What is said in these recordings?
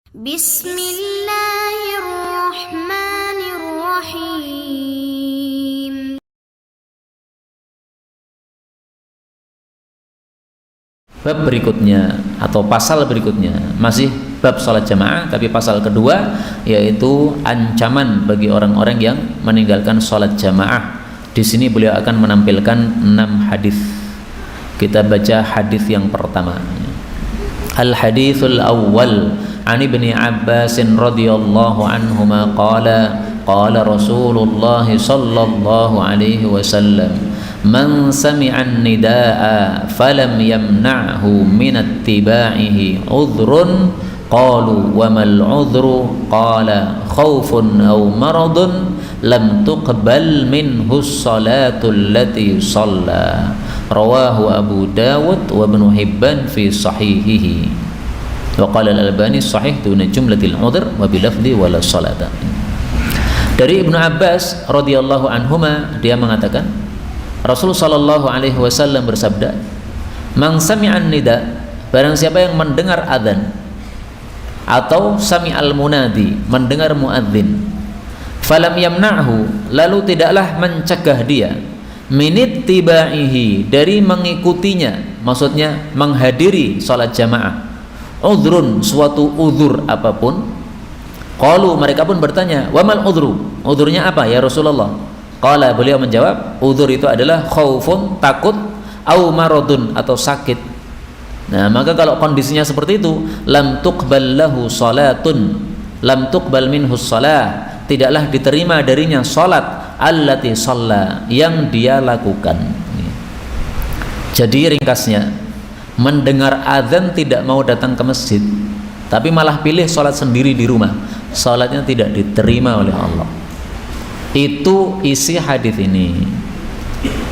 Bismillahirrahmanirrahim. Bab berikutnya atau pasal berikutnya masih bab sholat jamaah, tapi pasal kedua yaitu ancaman bagi orang-orang yang meninggalkan sholat jamaah. Di sini beliau akan menampilkan 6 hadis. Kita baca hadis yang pertama. Al haditsul awwal an Ibnu Abbas radhiyallahu anhuma qala qala Rasulullah sallallahu alaihi wasallam man sami'an nidaa falam yamna'hu min ittiba'ihi udhrun qalu wa mal udhru qala khaufun aw maradun lam tuqbal minhu as-salatu allati shalla rawahu Abu Dawud wa Ibnu Hibban fi sahihihi wa qala al-Albani sahih duna jumlatil udhr wa bilafzi wala salata. Dari Ibnu Abbas radhiyallahu anhuma, dia mengatakan Rasulullah sallallahu alaihi wasallam bersabda, "Man sami'an nida," barang siapa yang mendengar adzan atau sami'al munadi, mendengar muadzin, falam yamna'hu, lalu tidaklah mencegah dia, minit tibaihi, dari mengikutinya, maksudnya menghadiri salat jamaah, udhrun, suatu udhur apapun, qalu, mereka pun bertanya, wa mal udhru, udhurnya apa ya Rasulullah? Qala, beliau menjawab, udhur itu adalah khaufun, takut, au maradun, atau sakit. Nah, maka kalau kondisinya seperti itu, lam tuqbal lahu salatun, lam tuqbal minhu shalah, tidaklah diterima darinya salat allati shalla, yang dia lakukan. Jadi ringkasnya, mendengar azan tidak mau datang ke masjid, tapi malah pilih salat sendiri di rumah, salatnya tidak diterima oleh Allah. Itu isi hadis ini.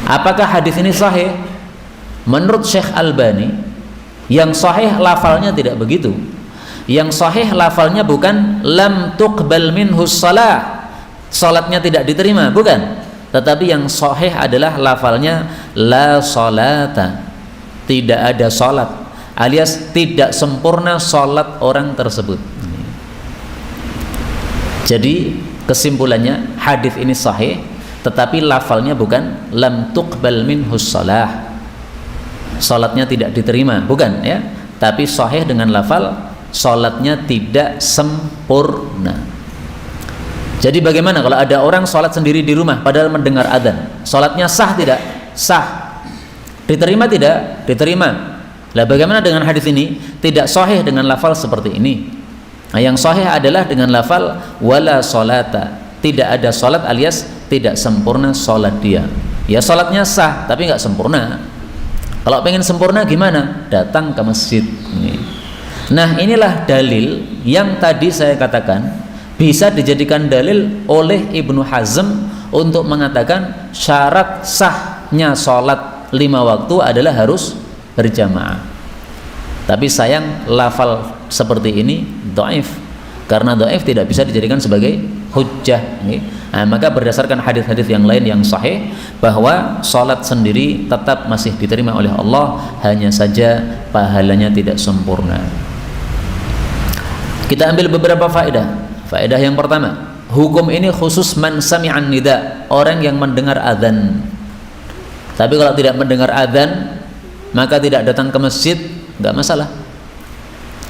Apakah hadis ini sahih? Menurut Syekh Albani, yang sahih lafalnya tidak begitu. Yang sahih lafalnya bukan lam tuqbal minhu shalah, salatnya tidak diterima, bukan. Tetapi yang sahih adalah lafalnya la salata, tidak ada salat, alias tidak sempurna salat orang tersebut. Jadi kesimpulannya, hadis ini sahih, tetapi lafalnya bukan lam tuqbal minhu shalah, salatnya tidak diterima, bukan ya, tapi sahih dengan lafal salatnya tidak sempurna. Jadi bagaimana kalau ada orang salat sendiri di rumah padahal mendengar adzan, salatnya sah tidak? Sah. Diterima tidak? Diterima. Lah bagaimana dengan hadis ini? Tidak sahih dengan lafal seperti ini. Nah, yang sahih adalah dengan lafal wala salata, tidak ada salat, alias tidak sempurna salat dia. Ya salatnya sah tapi nggak sempurna. Kalau pengen sempurna gimana? Datang ke masjid. Nah, inilah dalil yang tadi saya katakan bisa dijadikan dalil oleh Ibnu Hazm untuk mengatakan syarat sahnya salat 5 waktu adalah harus berjamaah. Tapi sayang lafal seperti ini dhaif, karena dhaif tidak bisa dijadikan sebagai hujjah. Nah, maka berdasarkan hadis-hadis yang lain yang sahih bahwa salat sendiri tetap masih diterima oleh Allah, hanya saja pahalanya tidak sempurna. Kita ambil beberapa faedah. Faedah yang pertama, hukum ini khusus man sami'an nida, orang yang mendengar adzan. Tapi kalau tidak mendengar adzan maka tidak datang ke masjid, enggak masalah.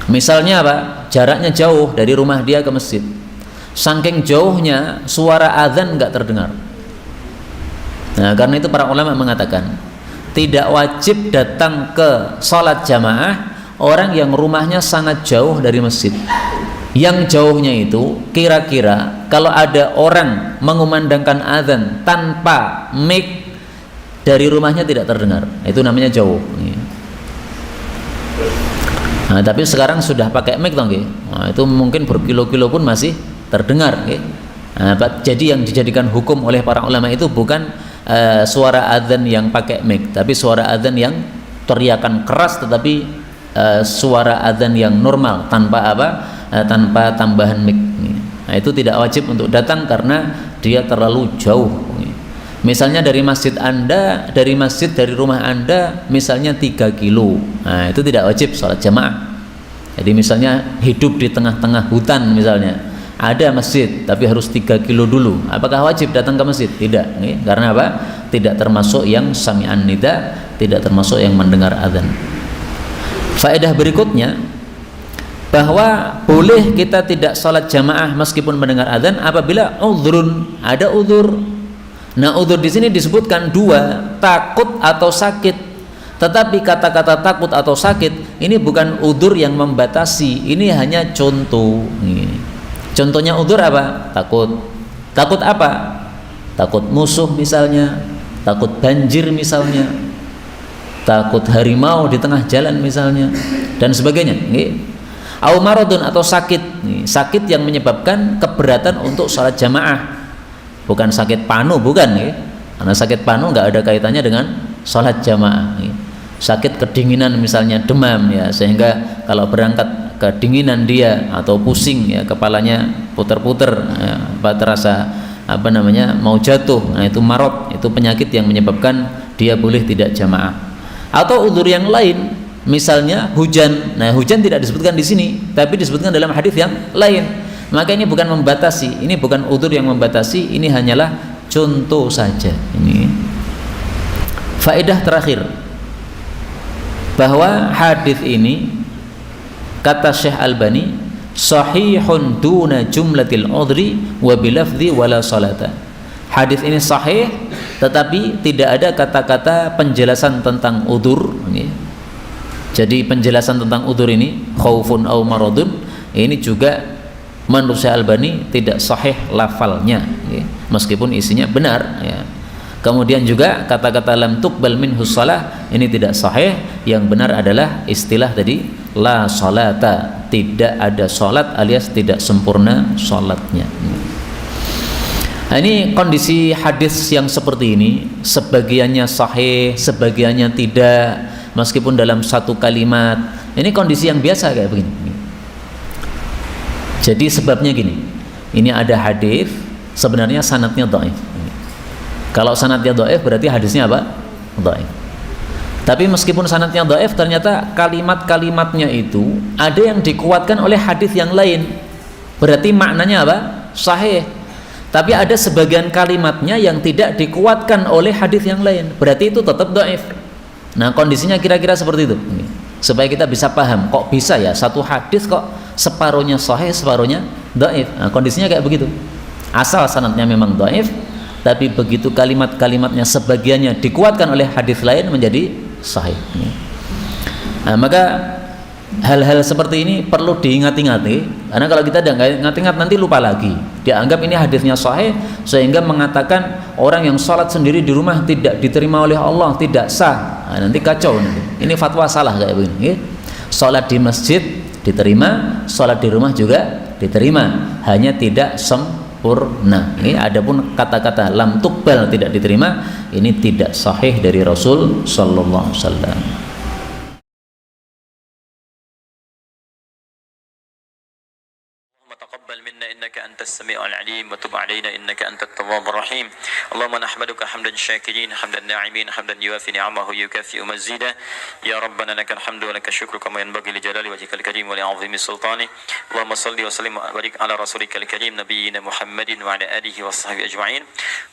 Misalnya apa? Jaraknya jauh dari rumah dia ke masjid, saking jauhnya suara azan enggak terdengar. Nah, karena itu para ulama mengatakan tidak wajib datang ke salat jamaah orang yang rumahnya sangat jauh dari masjid. Yang jauhnya itu kira-kira kalau ada orang mengumandangkan azan tanpa mic dari rumahnya tidak terdengar, itu namanya jauh. Nah, tapi sekarang sudah pakai mic toh, nah, itu mungkin berkilo-kilo pun masih terdengar. Nah, jadi yang dijadikan hukum oleh para ulama itu bukan suara adzan yang pakai mic, tapi suara adzan yang teriakan keras, tetapi suara adzan yang normal tanpa tanpa tambahan mic. Nah, itu tidak wajib untuk datang karena dia terlalu jauh. Misalnya dari masjid Anda, dari rumah Anda misalnya 3 kilo, nah itu tidak wajib sholat jamaah. Jadi misalnya hidup di tengah-tengah hutan misalnya, ada masjid tapi harus 3 kilo dulu, apakah wajib datang ke masjid? Tidak, karena apa? Tidak termasuk yang sami'an nida, tidak termasuk yang mendengar adzan. Faedah berikutnya, bahwa boleh kita tidak sholat jamaah meskipun mendengar adzan apabila udhrun, ada udhur. Nah, udhur di sini disebutkan dua, takut atau sakit. Tetapi kata-kata takut atau sakit ini bukan udhur yang membatasi, ini hanya contoh. Contohnya udhur apa? Takut. Takut apa? Takut musuh misalnya, takut banjir misalnya, takut harimau di tengah jalan misalnya, dan sebagainya. Au maradun, atau sakit. Sakit yang menyebabkan keberatan untuk sholat jamaah. Bukan sakit panu, bukan. Karena sakit panu nggak ada kaitannya dengan sholat jamaah. Sakit kedinginan misalnya, demam ya, sehingga kalau berangkat kedinginan dia atau pusing ya, kepalanya puter-puter ya, terasa mau jatuh. Nah, itu marad, itu penyakit yang menyebabkan dia boleh tidak jamaah. Atau udzur yang lain, misalnya hujan. Nah, hujan tidak disebutkan di sini, tapi disebutkan dalam hadis yang lain. Maka ini bukan membatasi, ini bukan udzur yang membatasi, ini hanyalah contoh saja. Ini faedah terakhir, bahwa hadis ini kata Syekh Albani sahihun duna jumlatil udhri wa bilafzi wala salata. Hadis ini sahih tetapi tidak ada kata-kata penjelasan tentang udhur. Jadi penjelasan tentang udhur ini khaufun au maradun, ini juga menurut Syekh Albani tidak sahih lafalnya, meskipun isinya benar ya. Kemudian juga kata-kata lam tuqbal minhu shalah ini tidak sahih, yang benar adalah istilah tadi la salata, tidak ada salat alias tidak sempurna salatnya. Nah, ini kondisi hadis yang seperti ini, sebagiannya sahih, sebagiannya tidak, meskipun dalam satu kalimat. Ini kondisi yang biasa kayak begini. Jadi sebabnya gini, ini ada hadis sebenarnya sanadnya dhaif. Kalau sanadnya dhaif berarti hadisnya apa? Dhaif. Tapi meskipun sanadnya dhaif, ternyata kalimat-kalimatnya itu ada yang dikuatkan oleh hadis yang lain. Berarti maknanya apa? Sahih. Tapi ada sebagian kalimatnya yang tidak dikuatkan oleh hadis yang lain. Berarti itu tetap dhaif. Nah, kondisinya kira-kira seperti itu. Supaya kita bisa paham, kok bisa ya satu hadis kok separuhnya sahih, separuhnya dhaif. Nah, kondisinya kayak begitu. Asal sanadnya memang dhaif, tapi begitu kalimat-kalimatnya sebagiannya dikuatkan oleh hadis lain menjadi sahih. Nah, maka hal-hal seperti ini perlu diingat-ingati, karena kalau kita tidak ingat-ingat nanti lupa lagi. Dianggap ini hadisnya sahih sehingga mengatakan orang yang sholat sendiri di rumah tidak diterima oleh Allah, tidak sah. Nah, nanti kacau nanti. Ini fatwa salah kayak begini. Sholat di masjid diterima, sholat di rumah juga diterima, hanya tidak sempurna. Ini adapun kata-kata lam tuqbal tidak diterima, ini tidak sahih dari Rasul sallallahu alaihi wasallam. تقبل منا إنك أنت السميع العليم وتب علينا إنك أنت التواب الرحيم اللهم نحمدك حمدا شاكرين حمدا ناعمين حمدا يوافي نعمه يكافئ مزيدا يا ربنا لك الحمد ولك الشكر كما ينبغي لجلال وجهك الكريم ولعظيم سلطانه اللهم صل وسلم وبارك على رسولك الكريم نبينا محمد وعلى آله وصحبه أجمعين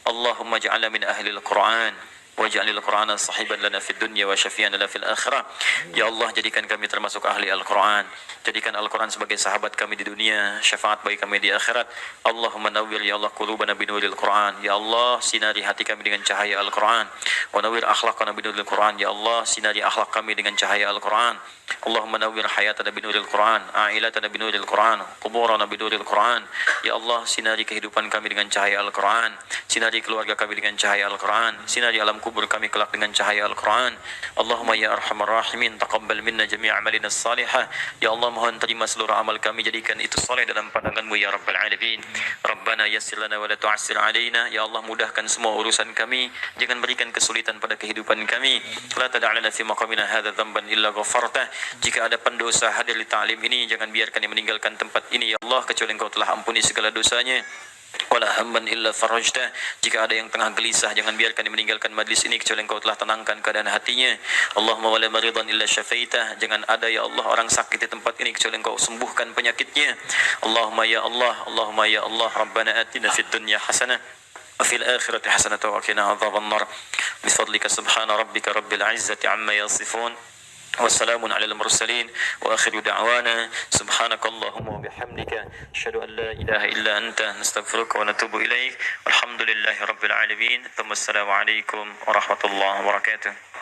اللهم اجعلنا من أهل القرآن waj'alil Qur'ana sahiban lana fid dunya wa syafi'an lana fil akhirah. Ya Allah, jadikan kami termasuk ahli Al-Qur'an. Jadikan Al-Qur'an sebagai sahabat kami di dunia, syafaat bagi kami di akhirat. Allahumma nawwir ya Allah qulubana binuril Qur'an. Ya Allah, sinari hati kami dengan cahaya Al-Qur'an. Wa nawwir akhlaqana binuril Qur'an. Ya Allah, sinari akhlak kami dengan cahaya Al-Qur'an. Allahumma nawwir hayatana binuril Qur'an, a'ilatana binuril Qur'an, quburana binuril Qur'an. Ya Allah, sinari kehidupan kami dengan cahaya Al-Qur'an. Sinari keluarga kami dengan cahaya Al-Qur'an. Sinari alam kubur kami kelak dengan cahaya Al-Quran. Allahumma ya arhamar rahimin taqabbal minna jami' amalina salihah. Ya Allah, mohon terima seluruh amal kami, jadikan itu saleh dalam pandangan-Mu ya rabbal alamin. Rabbana yassir lana wa la tu'assir alaina. Ya Allah, mudahkan semua urusan kami, jangan berikan kesulitan pada kehidupan kami. La tad'alna fi maqamina hadza dhanban illa ghafartah. Jika ada pendosa hadir di ta'lim ini, jangan biarkan dia meninggalkan tempat ini ya Allah kecuali Engkau telah ampuni segala dosanya. wala hamman illa farajtah. Jika ada yang tengah gelisah, jangan biarkan dia meninggalkan majlis ini kecuali engkau telah tenangkan keadaan hatinya. Allahumma wala maridan illa syafaitah. Jangan ada ya Allah orang sakit di tempat ini kecuali engkau sembuhkan penyakitnya. Allahumma ya Allah, Allahumma ya Allah, Rabbana atina fid dunya hasanah wa fil akhirati hasanah wa qina adzabannar. Bifadlika subhana rabbika rabbil izzati amma yasifun. والسلام على المرسلين وآخر دعوانا سبحانك اللهم وبحمدك أشهد أن لا إله إلا أنت نستغفرك ونتوب إليك والحمد لله رب العالمين ثم السلام عليكم ورحمة الله وبركاته.